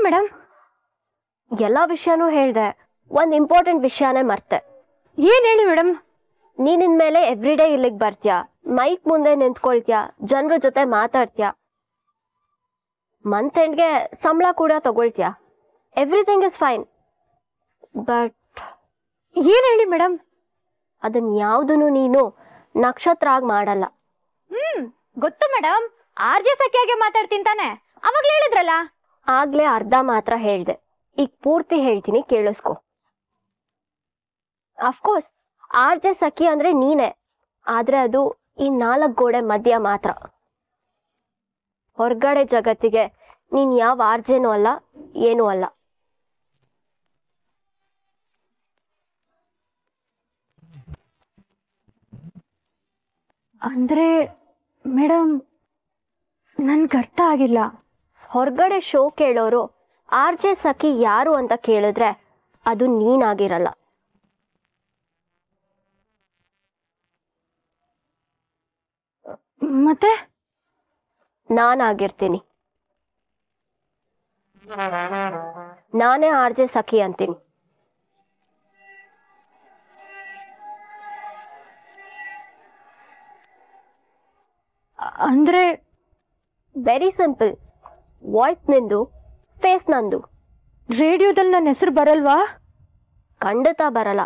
Madam? ಎಲ್ಲ ವಿಷಯನೂ ಹೇಳ್ದೆ, ಒಂದು ಇಂಪಾರ್ಟೆಂಟ್ ವಿಷಯನೇ ಮರ್ತೆ. ಏನ್ ಹೇಳಿ ಮೇಡಮ್? ನೀನಿನ್ ಮೇಲೆ ಎವ್ರಿಡೇ ಇಲ್ಲಿಗೆ ಬರ್ತೀಯಾ, ಮೈಕ್ ಮುಂದೆ ನಿಂತ್ಕೊಳ್ತೀಯಾ, ಜನರ ಜೊತೆ ಮಾತಾಡ್ತೀಯಾ, ಮಂತ್ ಎಂಡ್ಗೆ ಸಂಬಳ ಕೂಡ ತಗೊಳ್ತೀಯಾ. Everything is fine. ಬಟ್ ಏನ್ ಹೇಳಿ ಮೇಡಮ್? ಅದನ್ನ ಯಾವುದನ್ನು ನೀನು ನಕ್ಷತ್ರ ಆಗಿ ಮಾಡಲ್ಲ. ಗೊತ್ತು ಮೇಡಮ್, RJ ಸಖಿಯಾಗೆ ಮಾತಾಡ್ತೀನಿ ತಾನೆ, ಅವಾಗ್ಲೇ ಹೇಳಿದ್ರಲ್ಲ. ಆಗ್ಲೇ ಅರ್ಧ ಮಾತ್ರ ಹೇಳ್ದೆ, ಈಗ ಪೂರ್ತಿ ಹೇಳ್ತೀನಿ, ಕೇಳಿಸ್ಕೊ. ಅಫ್ಕೋರ್ಸ್ RJ ಸಖಿ ಅಂದ್ರೆ ನೀನೆ, ಆದ್ರೆ ಅದು ಈ 4 ಗೋಡೆ ಮಧ್ಯ ಮಾತ್ರ. ಹೊರಗಡೆ ಜಗತ್ತಿಗೆ ನೀನ್ ಯಾವ RJನೂ ಅಲ್ಲ, ಏನೂ ಅಲ್ಲ. ಅಂದ್ರೆ ಮೇಡಮ್, ನನ್ಗೆ ಅರ್ಥ ಆಗಿಲ್ಲ. ಹೊರಗಡೆ ಶೋ ಕೇಳೋರು RJ ಸಖಿ ಯಾರು ಅಂತ ಕೇಳಿದ್ರೆ ಅದು ನೀನಾಗಿರಲ್ಲ. ಮತ್ತೆ ನಾನಾಗಿರ್ತೀನಿ. ನಾನೇ RJ ಸಖಿ ಅಂತೀನಿ. ಅಂದ್ರೆ ವೆರಿ ಸಿಂಪಲ್. ವಾಯ್ಸ್ ನಿಂದು, ಫೇಸ್ ನಂದು. ರೇಡಿಯೋದಲ್ಲಿ ನನ್ನ ಹೆಸರು ಬರಲ್ವಾ? ಖಂಡಿತ ಬರಲ್ಲ.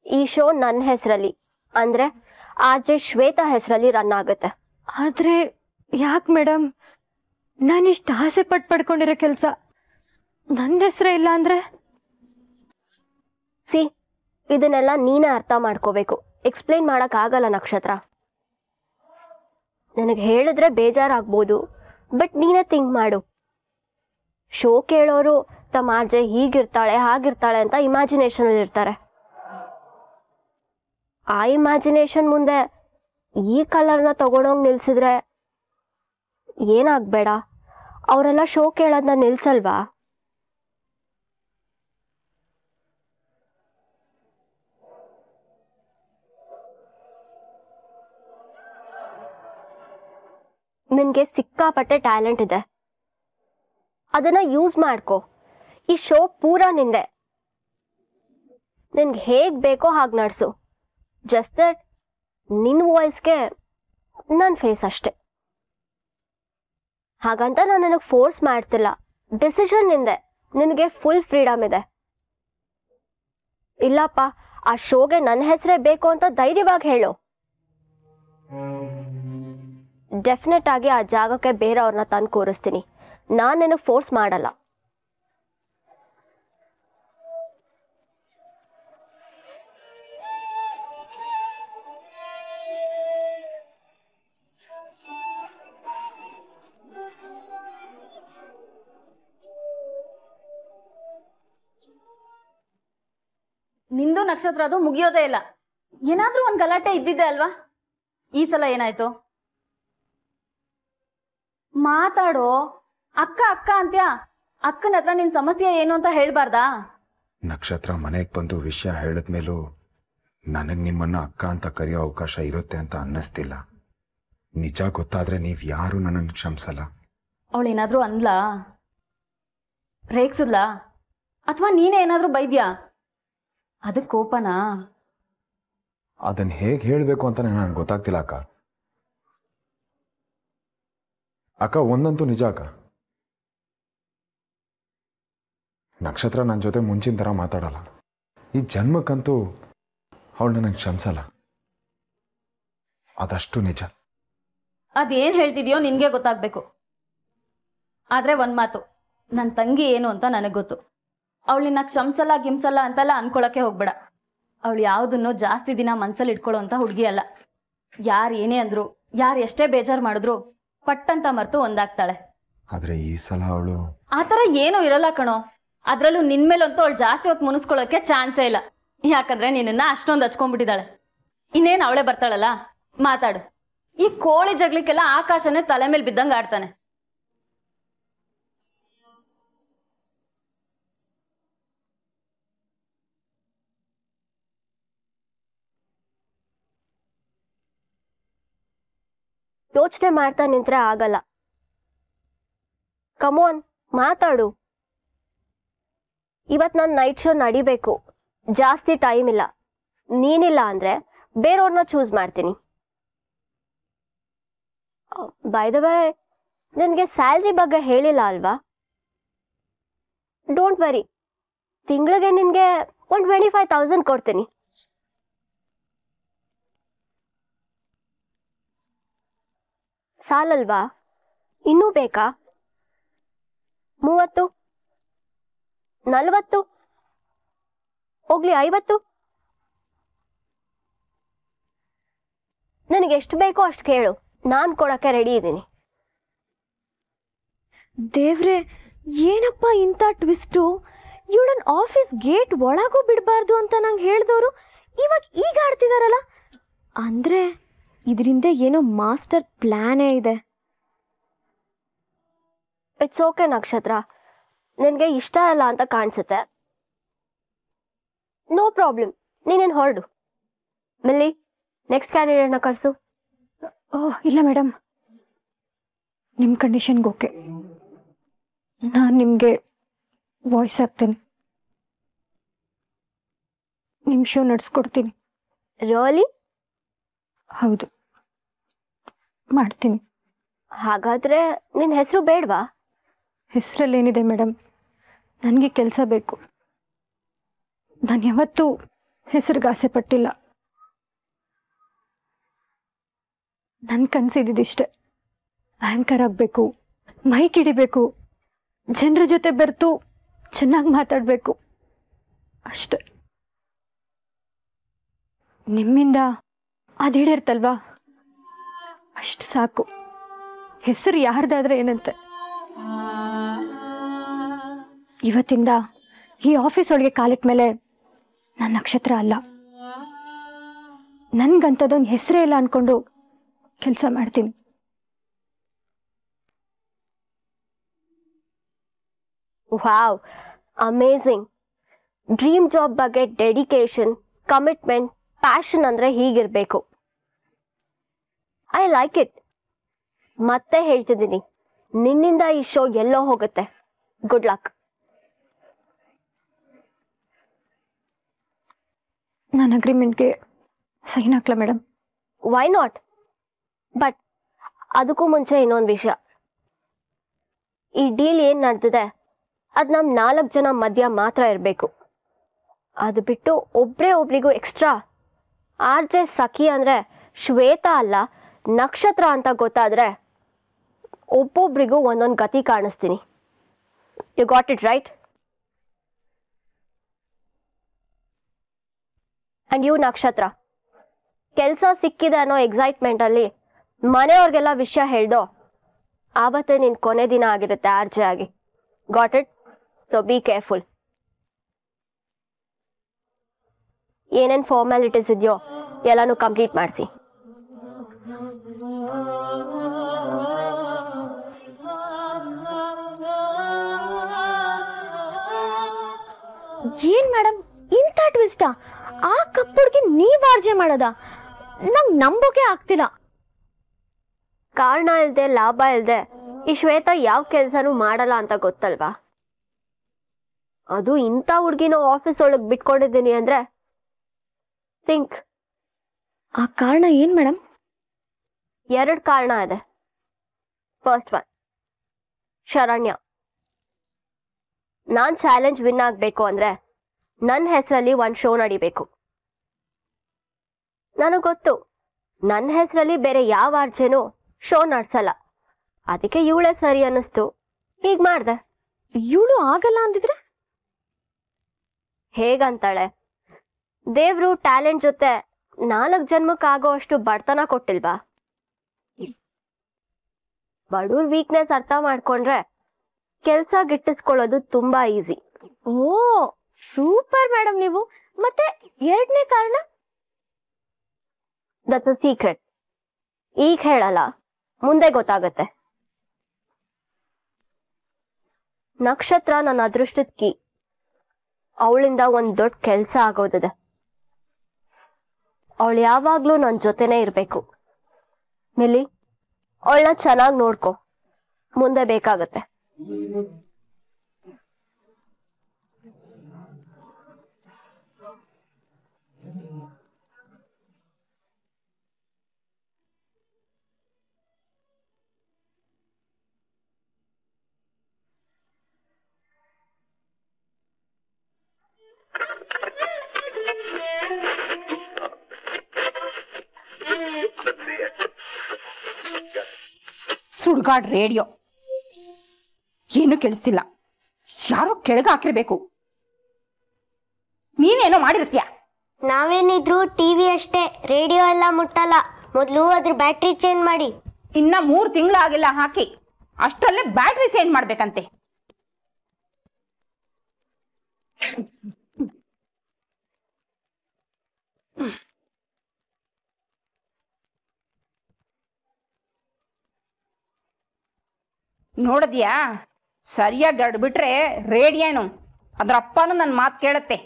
ಈ ಶೋ ನನ್ನ ಹೆಸರಲ್ಲಿ, ಅಂದ್ರೆ RJ ಶ್ವೇತಾ ಹೆಸರಲ್ಲಿ ರನ್ ಆಗುತ್ತೆ. ಆದ್ರೆ ಯಾಕೆ ಮೇಡಮ್? ನಾನಿಷ್ಟು ಆಸೆ ಪಡ್ಕೊಂಡಿರೋ ಕೆಲಸ ನನ್ನ ಹೆಸರೇ ಇಲ್ಲ ಅಂದ್ರೆ? ಸಿ, ಇದನ್ನೆಲ್ಲ ನೀನೇ ಅರ್ಥ ಮಾಡ್ಕೋಬೇಕು, ಎಕ್ಸ್ಪ್ಲೇನ್ ಮಾಡಕ್ ಆಗಲ್ಲ ನಕ್ಷತ್ರ. ನನಗೆ ಹೇಳಿದ್ರೆ ಬೇಜಾರಾಗ್ಬೋದು, ಬಟ್ ನೀನೇ ಥಿಂಕ್ ಮಾಡು. ಶೋ ಕೇಳೋರು ತಮ್ಮ RJ ಹೀಗಿರ್ತಾಳೆ ಹಾಗಿರ್ತಾಳೆ ಅಂತ ಇಮ್ಯಾಜಿನೇಷನ್ ಇರ್ತಾರೆ. ಆ ಇಮ್ಯಾಜಿನೇಷನ್ ಮುಂದೆ ಈ ಕಲರ್ನ ತಗೊಂಡೋಗಿ ನಿಲ್ಸಿದ್ರೆ ಏನಾಗ್ಬೇಡ, ಅವರೆಲ್ಲ ಶೋ ಕೇಳೋದನ್ನ ನಿಲ್ಸಲ್ವಾ? ನಿನ್ಗೆ ಸಿಕ್ಕಾಪಟ್ಟೆ ಟ್ಯಾಲೆಂಟ್ ಇದೆ, ಅದನ್ನ ಯೂಸ್ ಮಾಡ್ಕೋ. ಈ ಶೋ ಪೂರಾ ನಿಂದೆ, ನಿನ್ಗೆ ಹೇಗ್ ಬೇಕೋ ಹಾಗೆ ನಡ್ಸು. ಜಸ್ಟ್ ದಟ್ ನಿನ್ನ ವಾಯ್ಸ್ಗೆ ನನ್ನ ಫೇಸ್ ಅಷ್ಟೆ. ಹಾಗಂತ ನಾನು ನನಗೆ ಫೋರ್ಸ್ ಮಾಡ್ತಿಲ್ಲ, ಡಿಸಿಷನ್ ನಿಂದೆ, ನಿನಗೆ ಫುಲ್ ಫ್ರೀಡಮ್ ಇದೆ. ಇಲ್ಲಪ್ಪ, ಆ ಶೋಗೆ ನನ್ನ ಹೆಸರೇ ಬೇಕು ಅಂತ ಧೈರ್ಯವಾಗಿ ಹೇಳು. ಡೆಫಿನೆಟ್ ಆಗಿ ಆ ಜಾಗಕ್ಕೆ ಬೇರೆಯವ್ರನ್ನ ತಂದು ಕೂರಿಸ್ತೀನಿ. ನಾನು ನಿನಗೆ ಫೋರ್ಸ್ ಮಾಡಲ್ಲ. ನಿಂದು ನಕ್ಷತ್ರ ಅದು ಮುಗಿಯೋದೇ ಇಲ್ಲ. ಏನಾದ್ರೂ ಒಂದ್ ಗಲಾಟೆ ಇದ್ದಿದ್ದೆ ಅಲ್ವಾ? ಈ ಸಲ ಏನಾಯ್ತು? ಮಾತಾಡೋ. ಅಕ್ಕ ಅಕ್ಕ ಅಂತ್ಯಾ, ಅಕ್ಕನ ಹತ್ರ ನಿನ್ ಸಮಸ್ಯೆ ಏನು ಅಂತ ಹೇಳ್ಬಾರ್ದಾ? ನಕ್ಷತ್ರ ಮನೆಗೆ ಬಂದು ವಿಷಯ ಹೇಳಿದ್ಮೇಲೂ ನನಗೆ ನಿಮ್ಮನ್ನ ಅಕ್ಕ ಅಂತ ಕರೆಯೋ ಅವಕಾಶ ಇರುತ್ತೆ ಅಂತ ಅನ್ನಿಸ್ತಿಲ್ಲ. ನಿಜ ಗೊತ್ತಾದ್ರೆ ನೀವ್ ಯಾರು ನನ್ನನ್ನು ಕ್ಷಮಿಸಲ್ಲ. ಅವಳೇನಾದ್ರೂ ಅಂದ್ಲಾ? ರೇಗ್ಸಿದ್ಲಾ? ಅಥವಾ ನೀನೇ ಏನಾದ್ರೂ ಬೈದ್ಯಾ? ಅದಕ್ಕೆ ಕೋಪನಾ? ಅದನ್ನ ಹೇಗೆ ಹೇಳಬೇಕು ಅಂತ ನನಗೆ ಗೊತ್ತಾಗ್ತಿಲ್ಲ ಅಕ್ಕ. ಅಕ್ಕ, ಒಂದಂತೂ ನಿಜ ಅಕ್ಕ, ನಕ್ಷತ್ರ ನನ್ನ ಜೊತೆ ಮುಂಚಿನ ಥರ ಮಾತಾಡಲ್ಲ. ಈ ಜನ್ಮಕ್ಕಂತೂ ಅವಳು ನನಗೆ ಕ್ಷಮಿಸಲ್ಲ, ಅದಷ್ಟು ನಿಜ. ಅದೇನ್ ಹೇಳ್ತಿದ್ಯೋ ನಿನ್ಗೆ ಗೊತ್ತಾಗ್ಬೇಕು. ಆದ್ರೆ ಒಂದ್ ಮಾತು, ನನ್ನ ತಂಗಿ ಏನು ಅಂತ ನನಗೆ ಗೊತ್ತು. ಅವಳು ನಿನ್ನ ಕ್ಷಮಿಸಲ್ಲ ಗಿಮ್ಸಲ್ಲ ಅಂತೆಲ್ಲ ಅನ್ಕೊಳಕ್ಕೆ ಹೋಗ್ಬೇಡ. ಅವಳು ಯಾವುದನ್ನು ಜಾಸ್ತಿ ದಿನ ಮನ್ಸಲ್ಲಿ ಇಟ್ಕೊಳ್ಳೋ ಅಂತ ಹುಡುಗಿ ಅಲ್ಲ. ಯಾರು ಏನೇ ಅಂದ್ರು, ಯಾರು ಎಷ್ಟೇ ಬೇಜಾರು ಮಾಡಿದ್ರು ಪಟ್ಟಂತ ಮರ್ತು ಒಂದಾಗ್ತಾಳೆ. ಆದ್ರೆ ಈ ಸಲ ಅವಳು ಆ ಥರ ಏನೂ ಇರಲ್ಲ ಕಣೋ. ಅದ್ರಲ್ಲೂ ನಿನ್ಮೇಲಂತೂ ಅವಳು ಜಾಸ್ತಿ ಹೊತ್ತು ಮುನಿಸ್ಕೊಳ್ಳೋಕೆ ಚಾನ್ಸೇ ಇಲ್ಲ. ಯಾಕಂದ್ರೆ ನಿನ್ನನ್ನ ಅಷ್ಟೊಂದು ಹಚ್ಕೊಂಡ್ಬಿಟ್ಟಿದ್ದಾಳೆ. ಇನ್ನೇನು ಅವಳೇ ಬರ್ತಾಳಲ್ಲ, ಮಾತಾಡು. ಈ ಕೋಳಿ ಜಗ್ಲಿಕ್ಕೆಲ್ಲ ಆಕಾಶನೇ ತಲೆ ಮೇಲೆ ಬಿದ್ದಂಗೆ ಆಡ್ತಾನೆ. ಯೋಚನೆ ಮಾಡ್ತಾ ನಿಂತ್ರೆ ಆಗಲ್ಲ. ಕಮೋನ್, ಮಾತಾಡು. ಇವತ್ತು ನಾನು ನೈಟ್ ಶೋ ನಡಿಬೇಕು, ಜಾಸ್ತಿ ಟೈಮ್ ಇಲ್ಲ. ನೀನಿಲ್ಲ ಅಂದ್ರೆ ಬೇರೆಯವ್ರನ್ನ ಚೂಸ್ ಮಾಡ್ತೀನಿ. ಬೈ ದ ವೇ, ನನಗೆ ಸ್ಯಾಲ್ರಿ ಬಗ್ಗೆ ಹೇಳಿಲ್ಲ ಅಲ್ವಾ? ಡೋಂಟ್ ವರಿ, ತಿಂಗಳಿಗೆ ನಿನಗೆ ಒಂದು 25,000 ಕೊಡ್ತೀನಿ. ಸಾಲಲ್ವಾ? ಇನ್ನೂ ಬೇಕಾ? 30, 40, ಹೋಗ್ಲಿ 50? ನನಗೆ ಎಷ್ಟು ಬೇಕೋ ಅಷ್ಟು ಕೇಳು, ನಾನು ಕೊಡಕ್ಕೆ ರೆಡಿ ಇದ್ದೀನಿ. ದೇವ್ರೆ, ಏನಪ್ಪ ಇಂಥ ಟ್ವಿಸ್ಟು! ಇವಳನ್ನ ಆಫೀಸ್ ಗೇಟ್ ಒಳಗೂ ಬಿಡಬಾರ್ದು ಅಂತ ನಂಗೆ ಹೇಳಿದವರು ಇವಾಗ ಈಗ ಆಡ್ತಿದಾರಲ್ಲ. ಅಂದರೆ ಇದರಿಂದ ಏನೋ ಮಾಸ್ಟರ್ ಪ್ಲ್ಯಾನೇ ಇದೆ. ಇಟ್ಸ್ ಓಕೆ ನಕ್ಷತ್ರ, ನಿನಗೆ ಇಷ್ಟ ಇಲ್ಲ ಅಂತ ಕಾಣಿಸುತ್ತೆ. ನೋ ಪ್ರಾಬ್ಲಮ್, ನೀನೇನು ಹೊರಡು. ಮಿಲ್ಲಿ, ನೆಕ್ಸ್ಟ್ ಕ್ಯಾಂಡಿಡೇಟ್ನ ಕಳಿಸು. ಓಹ್ ಇಲ್ಲ ಮೇಡಮ್, ನಿಮ್ಮ ಕಂಡೀಷನ್ಗೆ ಓಕೆ. ನಾನು ನಿಮಗೆ ವಾಯ್ಸ್ ಹಾಕ್ತೀನಿ, ನಿಮ್ಮ ಶೋ ನಡೆಸ್ಕೊಡ್ತೀನಿ. ರಿಯಲಿ? ಹೌದು, ಮಾಡ್ತೀನಿ. ಹಾಗಾದರೆ ನಿನ್ನ ಹೆಸರು ಬೇಡವಾ? ಹೆಸರಲ್ಲೇನಿದೆ ಮೇಡಮ್, ನನಗೆ ಕೆಲಸ ಬೇಕು. ನಾನು ಯಾವತ್ತೂ ಹೆಸರಿಗೆ ಆಸೆ ಪಟ್ಟಿಲ್ಲ. ನನ್ನ ಕನಸಿದ್ದಿಷ್ಟೆ, ಆ್ಯಂಕರ್ ಆಗಬೇಕು, ಮೈಕ್ ಹಿಡಿಬೇಕು, ಜನರ ಜೊತೆ ಬೆರೆತು ಚೆನ್ನಾಗಿ ಮಾತಾಡಬೇಕು, ಅಷ್ಟೆ. ನಿಮ್ಮಿಂದ ಅದು ಹಿಡಿರ್ತಲ್ವಾ, ಅಷ್ಟು ಸಾಕು. ಹೆಸರು ಯಾರ್ದಾದ್ರೆ ಏನಂತೆ. ಇವತ್ತಿಂದ ಈ ಆಫೀಸ್ ಒಳಗೆ ಕಾಲಿಟ್ಟ ಮೇಲೆ ನಾನು ನಕ್ಷತ್ರ ಅಲ್ಲ, ನನ್ಗಂಥದ್ದೊಂದು ಹೆಸರೇ ಇಲ್ಲ ಅನ್ಕೊಂಡು ಕೆಲಸ ಮಾಡ್ತೀನಿ. Wow, amazing. ಡ್ರೀಮ್ ಜಾಬ್ ಬಗ್ಗೆ ಡೆಡಿಕೇಶನ್, ಕಮಿಟ್ಮೆಂಟ್, ಪ್ಯಾಷನ್ ಅಂದರೆ ಹೀಗಿರಬೇಕು. I like it. ಮತ್ತೆ ಹೇಳ್ತಿದ್ದೀನಿ, ನಿನ್ನಿಂದ ಈ ಶೋ ಎಲ್ಲೋ ಹೋಗುತ್ತೆ. Good luck. ನಾನು ಅಗ್ರಿಮೆಂಟ್ಗೆ ಸೈನ್ ಹಾಕ್ಲಾ ಮೇಡಮ್? Why not? ಬಟ್ ಅದಕ್ಕೂ ಮುಂಚೆ ಇನ್ನೊಂದು ವಿಷಯ. ಈ ಡೀಲ್ ಏನು ನಡೆದಿದೆ ಅದು ನಮ್ಮ 4 ಜನ ಮಧ್ಯ ಮಾತ್ರ ಇರಬೇಕು. ಅದು ಬಿಟ್ಟು ಒಬ್ರಿಗೂ ಎಕ್ಸ್ಟ್ರಾ RJ ಸಖಿ ಅಂದರೆ ಶ್ವೇತಾ ಅಲ್ಲ ನಕ್ಷತ್ರ ಅಂತ ಗೊತ್ತಾದರೆ ಒಬ್ಬೊಬ್ರಿಗೂ ಒಂದೊಂದು ಗತಿ ಕಾಣಿಸ್ತೀನಿ. You got it right? And you Nakshatra, ಕೆಲಸ ಸಿಕ್ಕಿದೆ ಅನ್ನೋ ಎಕ್ಸೈಟ್ಮೆಂಟಲ್ಲಿ ಮನೆಯವ್ರಿಗೆಲ್ಲ ವಿಷಯ ಹೇಳ್ದೋ ಆವತ್ತೇ ನಿನ್ನ ಕೊನೆ ದಿನ ಆಗಿರುತ್ತೆ RJ ಆಗಿ. Got it? So be careful. ಏನೇನು ಫಾರ್ಮ್ಯಾಲಿಟೀಸ್ ಇದೆಯೋ ಎಲ್ಲನೂ ಕಂಪ್ಲೀಟ್ ಮಾಡಿಸಿ. ಏನ್ ಮೇಡಮ್ ಇಂಥ ಟ್ವಿಸ್ಟಾ? ಆ ಕಪ್ಪುಡ್ಗೆ ನೀವ್ ಆರ್ಜೆ ಮಾಡೋದ? ನಂಗೆ ನಂಬೋಕೆ ಆಗ್ತಿಲ್ಲ. ಕಾರಣ ಇಲ್ಲದೆ ಲಾಭ ಇಲ್ಲದೆ ಈ ಶ್ವೇತಾ ಯಾವ ಕೆಲಸನೂ ಮಾಡಲ್ಲ ಅಂತ ಗೊತ್ತಲ್ವಾ? ಅದು ಇಂಥ ಹುಡುಗಿನ ಆಫೀಸ್ ಒಳಗೆ ಬಿಟ್ಕೊಂಡಿದ್ದೀನಿ ಅಂದ್ರೆ ಥಿಂಕ್. ಆ ಕಾರಣ ಏನ್ ಮೇಡಮ್? 2 ಕಾರಣ ಇದೆ. First one, Sharanya. ನಾನು ಚಾಲೆಂಜ್ ವಿನ್ ಆಗಬೇಕು ಅಂದ್ರೆ ನನ್ನ ಹೆಸರಲ್ಲಿ ಒಂದು ಶೋ ನಡಿಬೇಕು. ನನಗೆ ಗೊತ್ತು ನನ್ನ ಹೆಸರಲ್ಲಿ ಬೇರೆ ಯಾವ ಆರ್ಜೆನೂ ಶೋ ನಡೆಸಲ್ಲ. ಅದಕ್ಕೆ ಇವಳೇ ಸರಿ ಅನ್ನಿಸ್ತು, ಹೀಗೆ ಮಾಡಿದೆ. ಇವಳು ಆಗಲ್ಲ ಅಂದಿದ್ರೆ ಹೇಗಂತಾಳೆ? ದೇವ್ರು ಟ್ಯಾಲೆಂಟ್ ಜೊತೆ 4 ಜನ್ಮಕ್ಕಾಗೋ ಅಷ್ಟು ಬಡತನ ಕೊಟ್ಟಿಲ್ವಾ? ಬಡವ್ರ ವೀಕ್ನೆಸ್ ಅರ್ಥ ಮಾಡ್ಕೊಂಡ್ರೆ ಕೆಲಸ ಗಿಟ್ಟಿಸ್ಕೊಳ್ಳೋದು ತುಂಬಾ ಈಸಿ. ಓ ಸೂಪರ್ ಮೇಡಮ್ ನೀವು. ಮತ್ತೆ 2ನೇ ಕಾರಣ? That's a secret. ಈಗ ಹೇಳಲ್ಲ, ಮುಂದೆ ಗೊತ್ತಾಗತ್ತೆ. ನಕ್ಷತ್ರ ನನ್ನ ಅದೃಷ್ಟದ ಕೀ. ಅವಳಿಂದ ಒಂದು ದೊಡ್ಡ ಕೆಲಸ ಆಗೋದಿದೆ. ಅವಳು ಯಾವಾಗ್ಲೂ ನನ್ನ ಜೊತೆನೇ ಇರಬೇಕು. ಮಿಲ್ಲಿ, ಅವಳನ್ನ ಚೆನ್ನಾಗಿ ನೋಡ್ಕೊ, ಮುಂದೆ ಬೇಕಾಗತ್ತೆ. ಸುಡ್ಗಾಡ್ ರೇಡಿಯೋ ಏನು ಕೇಳಿಸ್ತಿಲ್ಲ. ಯಾರೋ ಕೆಳಗೆ ಹಾಕಿರ್ಬೇಕು. ನೀನೇನೋ ಮಾಡಿರ್ತೀಯ. ನಾವೇನಿದ್ರು ಟಿವಿ ಅಷ್ಟೇ, ರೇಡಿಯೋ ಎಲ್ಲ ಮುಟ್ಟಲ್ಲ. ಮೊದಲು ಅದ್ರ ಬ್ಯಾಟ್ರಿ ಚೇಂಜ್ ಮಾಡಿ. ಇನ್ನ 3 ತಿಂಗಳಾಗಿಲ್ಲ ಹಾಕಿ, ಅಷ್ಟರಲ್ಲೇ ಬ್ಯಾಟ್ರಿ ಚೇಂಜ್ ಮಾಡ್ಬೇಕಂತೆ. ನೋಡಿದ್ಯಾ, ಸರಿಯಾಗಿ ಗಡ್ಬಿಟ್ರೆ ರೇಡಿಯೋನು ಅದ್ರ ಅಪ್ಪನೂ ನನ್ನ ಮಾತು ಕೇಳತ್ತೆ.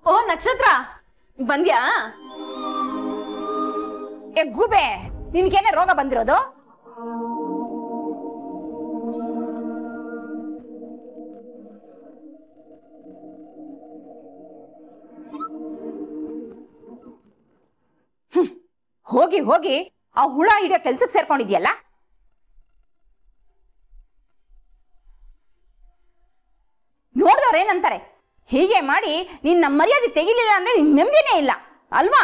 ಓ ನಕ್ಷತ್ರ, ಬಂದ್ಯಾ? ಏ ಗೂಬೆ, ನಿನ್ಗೇನೆ ರೋಗ ಬಂದಿರೋದು? ಹೋಗಿ ಹೋಗಿ ಆ ಹುಳ ಹಿಡಿಯೋ ಕೆಲ್ಸಕ್ಕೆ ಸೇರ್ಕೊಂಡಿದ್ಯಲ್ಲ. ನೋಡ್ದವ್ರ ಏನಂತಾರೆ, ಹೀಗೆ ಮಾಡಿ ನೀನ್ ನಮ್ಮ ಮರ್ಯಾದೆ ತೆಗಿಲಿಲ್ಲ ಅಂದ್ರೆ ನಿನ್ ನೆಮ್ಮದಿನೇ ಇಲ್ಲ ಅಲ್ವಾ?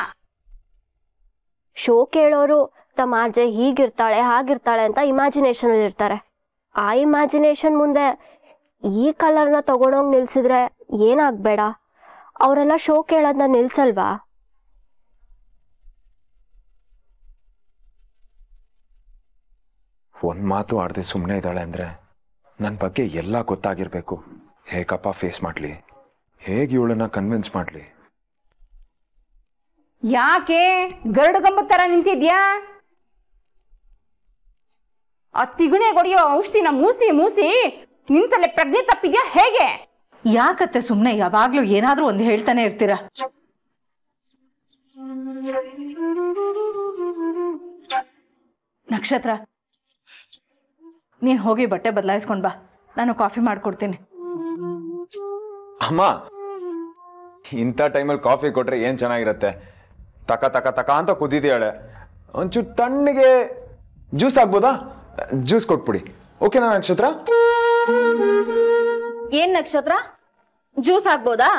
ಶೋ ಕೇಳೋರು ತಮ್ಮ ಆರ್ಜೆ ಹೀಗಿರ್ತಾಳೆ ಹಾಗಿರ್ತಾಳೆ ಅಂತ ಇಮ್ಯಾಜಿನೇಷನ್ ಅಲ್ಲಿ ಇರ್ತಾರೆ. ಆ ಇಮ್ಯಾಜಿನೇಷನ್ ಮುಂದೆ ಈ ಕಲರ್ನ ತಗೊಂಡೋಗಿ ನಿಲ್ಸಿದ್ರೆ ಏನಾಗ್ಬೇಡ, ಅವರೆಲ್ಲ ಶೋ ಕೇಳೋದನ್ನ ನಿಲ್ಸಲ್ವಾ? ಒಂದು ಮಾತು ಆಡದೆ ಸುಮ್ಮನೆ ಇದ್ದಾಳೆ ಅಂದರೆ ನನ್ನ ಬಗ್ಗೆ ಎಲ್ಲ ಗೊತ್ತಾಗಿರಬೇಕು. ಹೇಗಪ್ಪ ಫೇಸ್ ಮಾಡಲಿ, ಹೇಗೆ ಇವಳನ್ನ ಕನ್ವಿನ್ಸ್ ಮಾಡಲಿ? ಯಾಕೆ ಗರುಡಗಂಬ ತರ ನಿಂತಿದ್ಯಾ? ಆ ತಿಗುಣೆ ಹೊಡೆಯೋ ಔಷಧಿನ ಮೂಸಿ ಮೂಸಿ ನಿಂತಲ್ಲೇ ಪ್ರಜ್ಞೆ ತಪ್ಪಿದ್ಯಾ ಹೇಗೆ? ಯಾಕತ್ತೆ ಸುಮ್ಮನೆ ಯಾವಾಗ್ಲೂ ಏನಾದ್ರೂ ಒಂದು ಹೇಳ್ತಾನೆ ಇರ್ತೀರಾ? ನಕ್ಷತ್ರ, ನೀನ್ ಹೋಗಿ ಬಟ್ಟೆ ಬದಲಾಯಿಸ್ಕೊಂಡ್ ಬಾ, ನಾನು ಕಾಫಿ ಮಾಡ್ಕೊಡ್ತೀನಿ. ಅಮ್ಮ, ಇಂಥ ಟೈಮಲ್ಲಿ ಕಾಫಿ ಕೊಟ್ರೆ ಏನು ಚೆನ್ನಾಗಿರತ್ತೆ. ತಕ ತಕ ತಕ ಅಂತ ಕುದಿದೀಯಾಳೆ. ಒಂಚೂರು ತಣ್ಣಗೆ ಜ್ಯೂಸ್ ಆಗ್ಬೋದಾ? ಜ್ಯೂಸ್ ಕೊಟ್ಬಿಡಿ. ಓಕೆನಾ ನಕ್ಷತ್ರ? ಏನ್ ನಕ್ಷತ್ರ, ಜ್ಯೂಸ್ ಆಗ್ಬೋದಾ?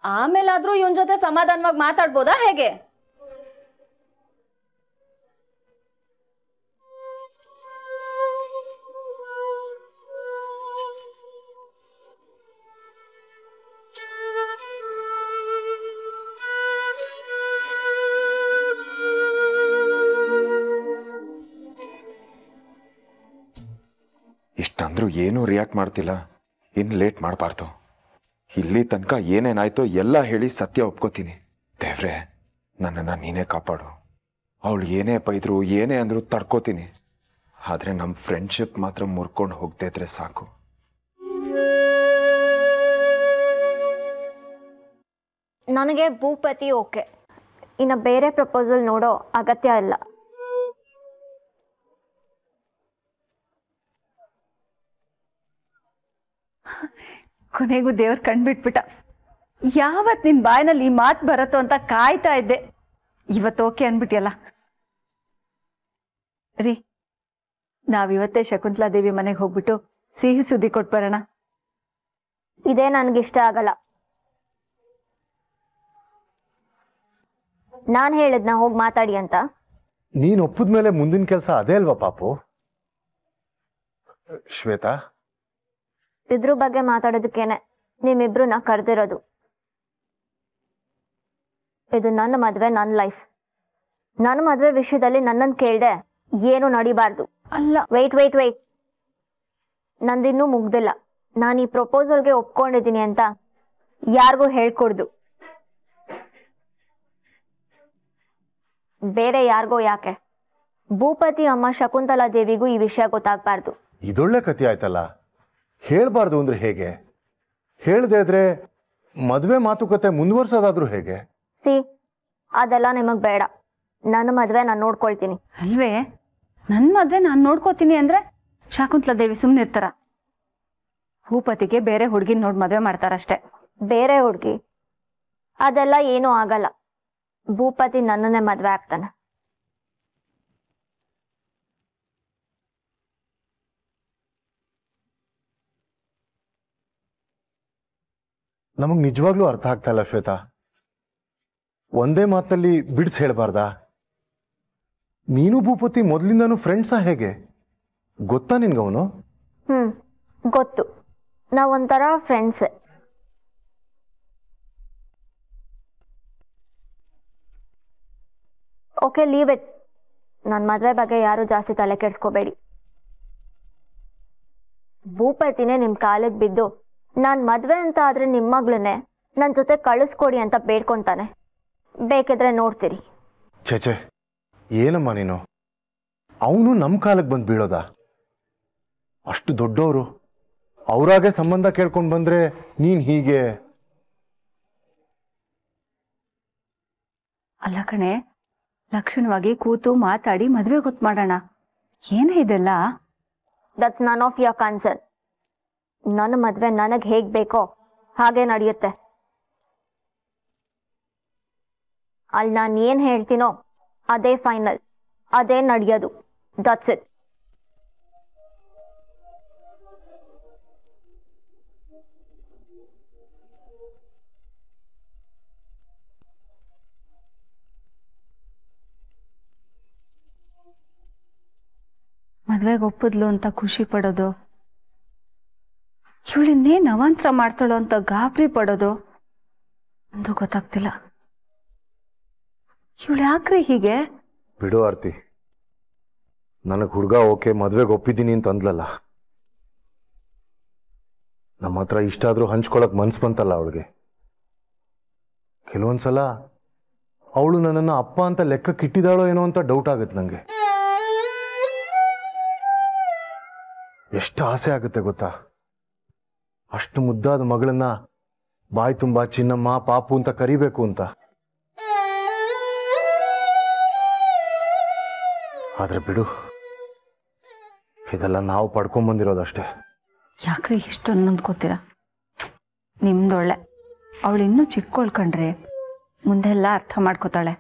ಆಮೇಲಾದ್ರೂ ಇವನ್ ಜೊತೆ ಸಮಾಧಾನವಾಗಿ ಮಾತಾಡ್ಬೋದಾ ಹೇಗೆ? ಇಷ್ಟಂದ್ರೂ ಏನೂ ರಿಯಾಕ್ಟ್ ಮಾಡ್ತಿಲ್ಲ. ಇನ್ನು ಲೇಟ್ ಮಾಡಬಾರ್ದು. ಇಲ್ಲಿ ತನಕ ಏನೇನಾಯ್ತೋ ಎಲ್ಲ ಹೇಳಿ ಸತ್ಯ ಒಪ್ಕೋತೀನಿ. ದೇವ್ರೆ, ನನ್ನನ್ನು ನೀನೇ ಕಾಪಾಡು. ಅವಳು ಏನೇ ಬೈದ್ರು ಏನೇ ಅಂದರೂ ತಡ್ಕೋತೀನಿ. ಆದರೆ ನಮ್ಮ ಫ್ರೆಂಡ್ಶಿಪ್ ಮಾತ್ರ ಮುರ್ಕೊಂಡು ಹೋಗದೇ ಇದ್ರೆ ಸಾಕು. ನನಗೆ ಭೂಪತಿ ಓಕೆ, ಇನ್ನು ಬೇರೆ ಪ್ರಪೋಸಲ್ ನೋಡೋ ಅಗತ್ಯ ಇಲ್ಲ. ಕೊನೆಗೂ ದೇವ್ರ ಕಣ್ಬಿಟ್ಬಿಟ್ಟ. ಯಾವತ್ ನಿನ್ ಬಾಯಿನಲ್ಲಿ ಈ ಮಾತು ಬರತ್ತೋ ಅಂತ ಕಾಯ್ತಾ ಇದ್ದೆ. ಇವತ್ತು ಓಕೆ ಅನ್ಬಿಟ್ಯಲ್ಲ ರೀ. ನಾವಿವತ್ತೇ ಶಕುಂತಲಾ ದೇವಿ ಮನೆಗೆ ಹೋಗ್ಬಿಟ್ಟು ಸಿಹಿ ಸುದ್ದಿ ಕೊಟ್ಬರೋಣ. ಇದೇ ನನ್ಗಿಷ್ಟ ಆಗಲ್ಲ. ನಾನ್ ಹೇಳಿದ್ನ ಹೋಗಿ ಮಾತಾಡಿ ಅಂತ. ನೀನ್ ಒಪ್ಪದ್ಮೇಲೆ ಮುಂದಿನ ಕೆಲಸ ಅದೇ ಅಲ್ವಾ ಪಾಪು? ಶ್ವೇತಾ, ಇದ್ರ ಬಗ್ಗೆ ಮಾತಾಡೋದಕ್ಕೇನೆ ನಿಮ್ಮಿಬ್ರನ್ನ ಕರೆದಿರೋದು. ಇದು ನನ್ನ ಮದ್ವೆ, ನನ್ನ ಲೈಫ್. ನನ್ನ ಮದ್ವೆ ವಿಷಯದಲ್ಲಿ ನನ್ನನ್ನು ಕೇಳ್ದೆ ಏನು ನಡಿಬಾರ್ದು. ಅಲ್ಲ, ವೆಯ್ಟ್, ನಂದಿನ್ನೂ ಮುಗ್ದಿಲ್ಲ. ನಾನು ಈ ಪ್ರಪೋಸಲ್ಗೆ ಒಪ್ಕೊಂಡಿದ್ದೀನಿ ಅಂತ ಯಾರಿಗೂ ಹೇಳ್ಕೊಡ್ದು. ಬೇರೆ ಯಾರಿಗೋ ಯಾಕೆ, ಭೂಪತಿ ಅಮ್ಮ ಶಕುಂತಲಾ ದೇವಿಗೂ ಈ ವಿಷಯ ಗೊತ್ತಾಗ್ಬಾರ್ದು. ಇದೊಳ್ಳೆ ಕಥೆ ಆಯ್ತಲ್ಲ. ಹೇಳ್ಬಾರ್ದು ಅಂದ್ರೆ ಹೇಗೆ? ಹೇಳ್ದೆ ಇದ್ರೆ ಮದುವೆ ಮಾತುಕತೆ ಮುಂದುವರ್ಸೋದಾದ್ರೂ ಹೇಗೆ? ಅದೆಲ್ಲ ನಿಮಗ್ ಬೇಡ. ನನ್ನ ಮದ್ವೆ ನಾನು ನೋಡ್ಕೊಳ್ತೀನಿ. ಅಲ್ವೇ, ನನ್ನ ಮದ್ವೆ ನಾನು ನೋಡ್ಕೋತೀನಿ ಅಂದ್ರೆ ಶಾಕುಂತಲಾ ದೇವಿ ಸುಮ್ಮನೆ ಇರ್ತಾರ? ಭೂಪತಿಗೆ ಬೇರೆ ಹುಡುಗಿನ ನೋಡಿ ಮದುವೆ ಮಾಡ್ತಾರಷ್ಟೇ. ಬೇರೆ ಹುಡುಗಿ ಅದೆಲ್ಲ ಏನೂ ಆಗಲ್ಲ. ಭೂಪತಿ ನನ್ನನ್ನೇ ಮದ್ವೆ ಆಗ್ತಾನೆ. ನಮಗ್ ನಿಜವಾಗ್ಲೂ ಅರ್ಥ ಆಗ್ತಾ ಇಲ್ಲ ಶ್ವೇತಾ. ಒಂದೇ ಮಾತಲ್ಲಿ ಬಿಡ್ಸ್ ಹೇಳ್ಬಾರ್ದಾ? ನೀನು ಭೂಪತಿ ಮೊದ್ಲಿಂದಾನು ಫ್ರೆಂಡ್ಸಾ ಹೇಗೆ? ಗೊತ್ತಾ ನಿನ್ಗವನು? ಗೊತ್ತು. ನಾವೊಂಥರ ಫ್ರೆಂಡ್ಸ್. Okay, leave it. ನನ್ನ ಮದುವೆ ಬಗ್ಗೆ ಯಾರು ಜಾಸ್ತಿ ತಲೆ ಕೆಡ್ಸ್ಕೋಬೇಡಿ. ಭೂಪತಿನೇ ನಿಮ್ ಕಾಲಿಗೆ ಬಿದ್ದು ನಾನ್ ಮದ್ವೆ ಅಂತ ಆದ್ರೆ ನಿಮ್ಮ ಮಗಳನ್ನೇ ನನ್ನ ಜೊತೆ ಕಳಿಸ್ಕೊಡಿ ಅಂತ ಬೇಡ್ಕೊಂತಾನೆ. ಬೇಕಿದ್ರೆ ನೋಡ್ತೀರಿ. ಛೇ, ಏನಮ್ಮ ನೀನು? ಅವನು ನಮ್ಮ ಕಾಲಕ್ಕೆ ಬಂದು ಬೀಳೋದ? ಅಷ್ಟು ದೊಡ್ಡವರು, ಅವರಾಗೆ ಸಂಬಂಧ ಕೇಳ್ಕೊಂಡು ಬಂದ್ರೆ ನೀನ್ ಹೀಗೆ? ಅಲ್ಲ ಕಣೆ, ಲಕ್ಷಣವಾಗಿ ಕೂತು ಮಾತಾಡಿ ಮದುವೆ ಗೊತ್ತು ಮಾಡೋಣ. ಏನೇ ಇದೆಲ್ಲ? That's none of your concern. ನನ್ನ ಮದ್ವೆ ನನಗ್ ಹೇಗ್ ಬೇಕೋ ಹಾಗೆ ನಡೆಯುತ್ತೆ. ಅಲ್ಲಿ ನಾನು ಏನ್ ಹೇಳ್ತೀನೋ ಅದೇ ಫೈನಲ್, ಅದೇ ನಡೆಯೋದು. That's it. ಮದ್ವೆಗೆ ಒಪ್ಪದ್ಲು ಅಂತ ಖುಷಿ ಪಡೋದು, ಇವಳಿನ್ನೇನು ಅವಾಂತರ ಮಾಡ್ತಾಳೋ ಅಂತ ಗಾಬರಿ ಪಡೋದು ಒಂದು ಗೊತ್ತಾಗ್ತಿಲ್ಲ. ಇವಳು ಯಾಕ್ರಿ ಹೀಗೆ? ಬಿಡು ಆರ್ತಿ, ನನಗೆ ಹುಡುಗ ಓಕೆ, ಮದ್ವೆಗೆ ಒಪ್ಪಿದ್ದೀನಿ ಅಂತ ಅಂದ್ಲಲ್ಲ. ನಮ್ಮ ಹತ್ರ ಇಷ್ಟ ಆದ್ರೂ ಹಂಚ್ಕೊಳಕ್ ಮನ್ಸು ಬಂತಲ್ಲ ಅವಳಿಗೆ. ಕೆಲವೊಂದ್ಸಲ ಅವಳು ನನ್ನನ್ನು ಅಪ್ಪ ಅಂತ ಲೆಕ್ಕಕ್ಕೆ ಇಟ್ಟಿದ್ದಾಳೋ ಏನೋ ಅಂತ ಡೌಟ್ ಆಗುತ್ತೆ ನಂಗೆ. ಎಷ್ಟು ಆಸೆ ಆಗುತ್ತೆ ಗೊತ್ತಾ? ಅಷ್ಟು ಮುದ್ದಾದ ಮಗಳನ್ನ ಬಾಯಿ ತುಂಬಾ ಚಿನ್ನಮ್ಮ, ಪಾಪು ಅಂತ ಕರಿಬೇಕು ಅಂತ. ಆದ್ರೆ ಬಿಡು, ಇದೆಲ್ಲ ನಾವು ಪಡ್ಕೊಂಡ್ಬಂದಿರೋದಷ್ಟೇ. ಯಾಕ್ರಿ ಇಷ್ಟು ಅನ್ನೊಂದ್ಕೋತೀರಾ? ನಿಮ್ದೊಳ್ಳೆ. ಅವಳು ಇನ್ನೂ ಚಿಕ್ಕೊಳ್ಕಂಡ್ರೆ ಮುಂದೆಲ್ಲ ಅರ್ಥ ಮಾಡ್ಕೋತಾಳೆ.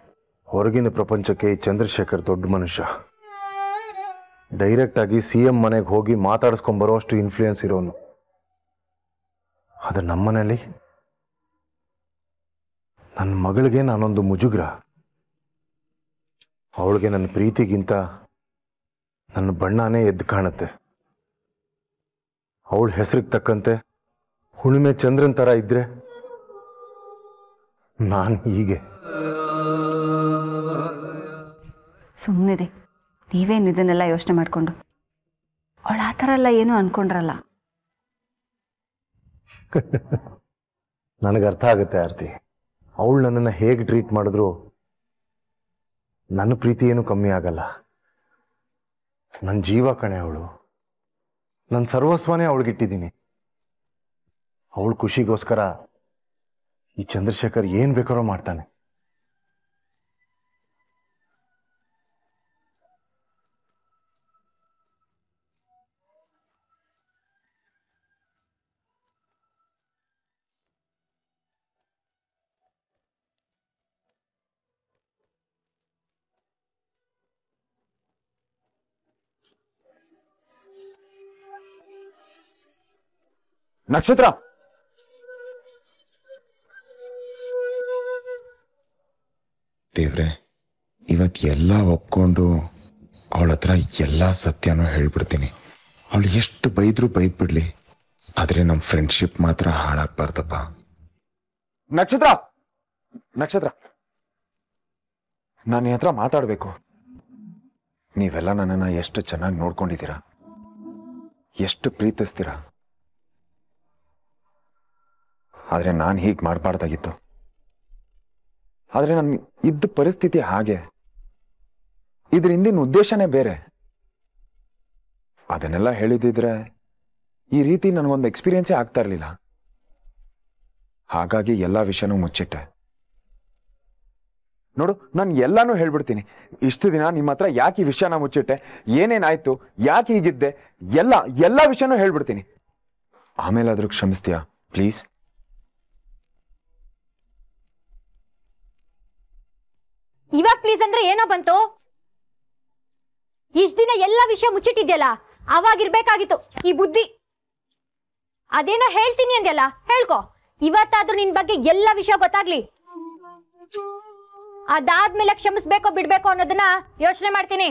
ಹೊರಗಿನ ಪ್ರಪಂಚಕ್ಕೆ ಈ ಚಂದ್ರಶೇಖರ್ ದೊಡ್ಡ ಮನುಷ್ಯ. ಡೈರೆಕ್ಟ್ ಆಗಿ CM ಮನೆಗೆ ಹೋಗಿ ಮಾತಾಡಿಸ್ಕೊಂಡ್ ಬರೋಷ್ಟು ಇನ್ಫ್ಲೂಯೆನ್ಸ್ ಇರೋನು. ಆದ್ರೆ ನಮ್ಮನೇಲಿ ನನ್ನ ಮಗಳಿಗೆ ನಾನೊಂದು ಮುಜುಗ್ರ. ಅವಳಿಗೆ ನನ್ನ ಪ್ರೀತಿಗಿಂತ ನನ್ನ ಬಣ್ಣನೇ ಎದ್ದು ಕಾಣುತ್ತೆ. ಅವಳ ಹೆಸರಿಗೆ ತಕ್ಕಂತೆ ಹುಣ್ಣಿಮೆ ಚಂದ್ರನ್ ತರ ಇದ್ರೆ ನಾನು ಹೀಗೆ. ಸುಮ್ಮನಿರಿ, ನೀವೇನು ಇದನ್ನೆಲ್ಲ ಯೋಚನೆ ಮಾಡ್ಕೊಂಡು. ಅವಳು ಆ ಥರ ಎಲ್ಲ ಏನೂ ಅನ್ಕೊಂಡ್ರಲ್ಲ. ನನಗೆ ಅರ್ಥ ಆಗುತ್ತೆ ಆರ್ತಿ. ಅವಳು ನನ್ನನ್ನು ಹೇಗೆ ಟ್ರೀಟ್ ಮಾಡಿದ್ರು ನನ್ನ ಪ್ರೀತಿ ಏನು ಕಮ್ಮಿ ಆಗಲ್ಲ. ನನ್ನ ಜೀವ ಕಣೆ ಅವಳು. ನನ್ನ ಸರ್ವಸ್ವನೇ ಅವಳಿಗಿಟ್ಟಿದ್ದೀನಿ. ಅವಳ ಖುಷಿಗೋಸ್ಕರ ಈ ಚಂದ್ರಶೇಖರ್ ಏನ್ ಬೇಕಾರೋ ಮಾಡ್ತಾನೆ. ನಕ್ಷತ್ರ, ದೇವ್ರೆ, ಇವತ್ತು ಎಲ್ಲ ಒಪ್ಕೊಂಡು ಅವಳ ಹತ್ರ ಎಲ್ಲ ಸತ್ಯನೂ ಹೇಳ್ಬಿಡ್ತೀನಿ. ಅವಳು ಎಷ್ಟು ಬೈದ್ರು ಬೈದ್ಬಿಡ್ಲಿ, ಆದ್ರೆ ನಮ್ಮ ಫ್ರೆಂಡ್ಶಿಪ್ ಮಾತ್ರ ಹಾಳಾಗ್ಬಾರ್ದಪ್ಪ. ನಕ್ಷತ್ರ, ನಕ್ಷತ್ರ, ನಾನು ಹತ್ರ ಮಾತಾಡ್ಬೇಕು. ನೀವೆಲ್ಲ ನನ್ನನ್ನು ಎಷ್ಟು ಚೆನ್ನಾಗಿ ನೋಡ್ಕೊಂಡಿದ್ದೀರಾ, ಎಷ್ಟು ಪ್ರೀತಿಸ್ತೀರಾ. ಆದ್ರೆ ನಾನು ಹೀಗೆ ಮಾಡಬಾರ್ದಾಗಿತ್ತು. ಆದ್ರೆ ನನ್ನ ಇದ್ದ ಪರಿಸ್ಥಿತಿ ಹಾಗೆ. ಇದ್ರ ಹಿಂದಿನ ಉದ್ದೇಶನೇ ಬೇರೆ. ಅದನ್ನೆಲ್ಲ ಹೇಳಿದಿದ್ರೆ ಈ ರೀತಿ ನನಗೊಂದು ಎಕ್ಸ್ಪೀರಿಯನ್ಸೇ ಆಗ್ತಾ ಇರಲಿಲ್ಲ. ಹಾಗಾಗಿ ಎಲ್ಲ ವಿಷಯನೂ ಮುಚ್ಚಿಟ್ಟೆ. ನೋಡು, ನಾನು ಎಲ್ಲಾನು ಹೇಳ್ಬಿಡ್ತೀನಿ. ಇಷ್ಟು ದಿನ ನಿಮ್ಮ ಹತ್ರ ಯಾಕೆ ಈ ವಿಷಯನ ಮುಚ್ಚಿಟ್ಟೆ, ಏನೇನಾಯ್ತು, ಯಾಕೆ ಹೀಗಿದ್ದೆ, ಎಲ್ಲ ವಿಷಯನೂ ಹೇಳ್ಬಿಡ್ತೀನಿ. ಆಮೇಲೆ ಆದ್ರೂ ಕ್ಷಮಿಸ್ತೀಯಾ ಪ್ಲೀಸ್? ಇವಾಗ ಪ್ಲೀಸ್ ಅಂದ್ರೆ ಏನೋ ಬಂತು? ಇಷ್ಟ ದಿನ ಎಲ್ಲ ವಿಷಯ ಮುಚ್ಚಿಟ್ಟಿದ್ಯಲ್ಲ, ಅವಾಗಿರ್ಬೇಕಾಗಿತ್ತು ಈ ಬುದ್ಧಿ. ಅದೇನೋ ಹೇಳ್ತೀನಿ ಅಂದ್ಯಲ್ಲ, ಹೇಳ್ಕೊ. ಇವತ್ತಾದ್ರೂ ನಿನ್ ಬಗ್ಗೆ ಎಲ್ಲ ವಿಷಯ ಗೊತ್ತಾಗ್ಲಿ. ಅದಾದ್ಮೇಲೆ ಕ್ಷಮಿಸ್ಬೇಕೋ ಬಿಡ್ಬೇಕೋ ಅನ್ನೋದನ್ನ ಯೋಚನೆ ಮಾಡ್ತೀನಿ.